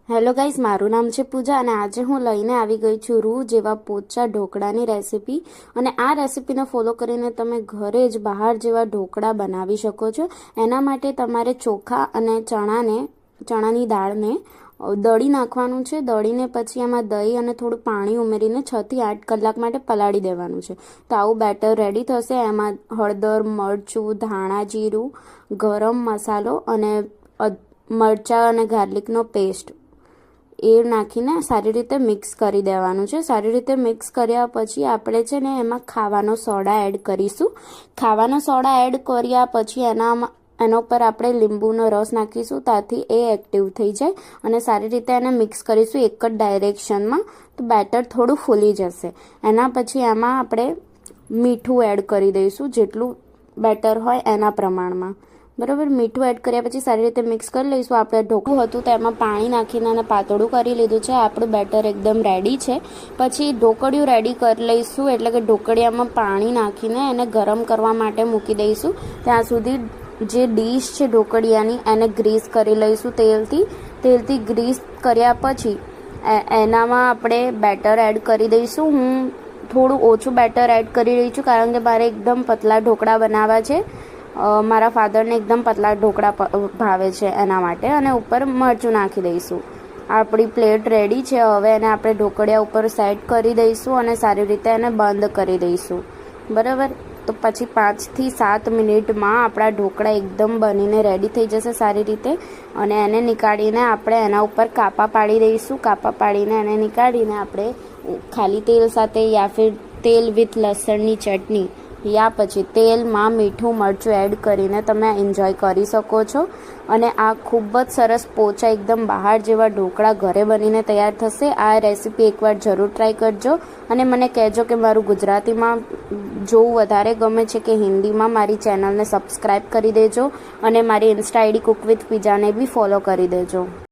Hello guys, મારું નામ છે પૂજા અને આજે હું લઈને આવી ગઈ છું રૂ જેવા પોચા ઢોકળાની રેસીપી. અને આ રેસીપીને ફોલો કરીને તમે ઘરે જ બહાર જેવા ઢોકળા બનાવી શકો છો. એના માટે તમારે ચોખા અને ચણાની દાળને દળી નાખવાનું છે. દળીને પછી એમાં દહીં અને થોડું પાણી ઉમેરીને 6 થી 8 કલાક માટે પલાળી દેવાનું છે. તો આવું બેટર રેડી થશે. એમાં હળદર, મરચું, ધાણા જીરું, ગરમ મસાલો અને મરચાં અને ગાર્લિકનો પેસ્ટ એ નાખીને સારી રીતે મિક્સ કરી દેવાનું છે. સારી રીતે મિક્સ કર્યા પછી આપણે છે ને એમાં ખાવાનો સોડા એડ કરીશું. ખાવાનો સોડા એડ કર્યા પછી એના ઉપર આપણે લીંબુનો રસ નાખીશું, ત્યાંથી એ એક્ટિવ થઈ જાય અને સારી રીતે એને મિક્સ કરીશું એક જ ડાયરેક્શનમાં. તો બેટર થોડું ફૂલી જશે. એના પછી એમાં આપણે મીઠું એડ કરી દઈશું, જેટલું બેટર હોય એના પ્રમાણમાં. બરાબર, મીઠું એડ કર્યા પછી સારી રીતે મિક્સ કરી લઈશું. આપણે ઢોકળું હતું તો એમાં પાણી નાખીને અને પાતળું કરી લીધું છે. આપણું બેટર એકદમ રેડી છે. પછી ઢોકળિયું રેડી કરી લઈશું, એટલે કે ઢોકળિયામાં પાણી નાખીને એને ગરમ કરવા માટે મૂકી દઈશું. ત્યાં સુધી જે ડીશ છે ઢોકળિયાની એને ગ્રીસ કરી લઈશું તેલથી ગ્રીસ કર્યા પછી એનામાં આપણે બેટર એડ કરી દઈશું. હું થોડું ઓછું બેટર એડ કરી રહી છું કારણ કે મારે એકદમ પતલા ઢોકળા બનાવવા છે. મારા ફાધરને એકદમ પતલા ઢોકળા ભાવે છે એના માટે. અને ઉપર મરચું નાખી દઈશું. આપણી પ્લેટ રેડી છે. હવે એને આપણે ઢોકળિયા ઉપર સેટ કરી દઈશું અને સારી રીતે એને બંધ કરી દઈશું. બરાબર, તો પછી 5 થી 7 મિનિટમાં આપણા ઢોકળા એકદમ બનીને રેડી થઈ જશે સારી રીતે. અને એને નીકાળીને આપણે એના ઉપર કાપા પાડી દઈશું. કાપા પાડીને એને નીકાળીને આપણે ખાલી તેલ સાથે યા ફિર તેલ વિથ લસણની ચટણી યા પછી તેલમાં મીઠું મરચું એડ કરીને તમે એન્જોય કરી શકો છો. અને આ ખૂબ જ સરસ પોચા એકદમ બહાર જેવા ઢોકળા ઘરે બનીને તૈયાર થશે. આ રેસીપી એકવાર જરૂર ટ્રાય કરજો અને મને કહેજો કે મારું ગુજરાતીમાં જોવું વધારે ગમે છે કે હિન્દીમાં. મારી ચેનલને સબસ્ક્રાઈબ કરી દેજો અને મારી ઇન્સ્ટા આઈડી કુક વિથ પિઝાને બી ફોલો કરી દેજો.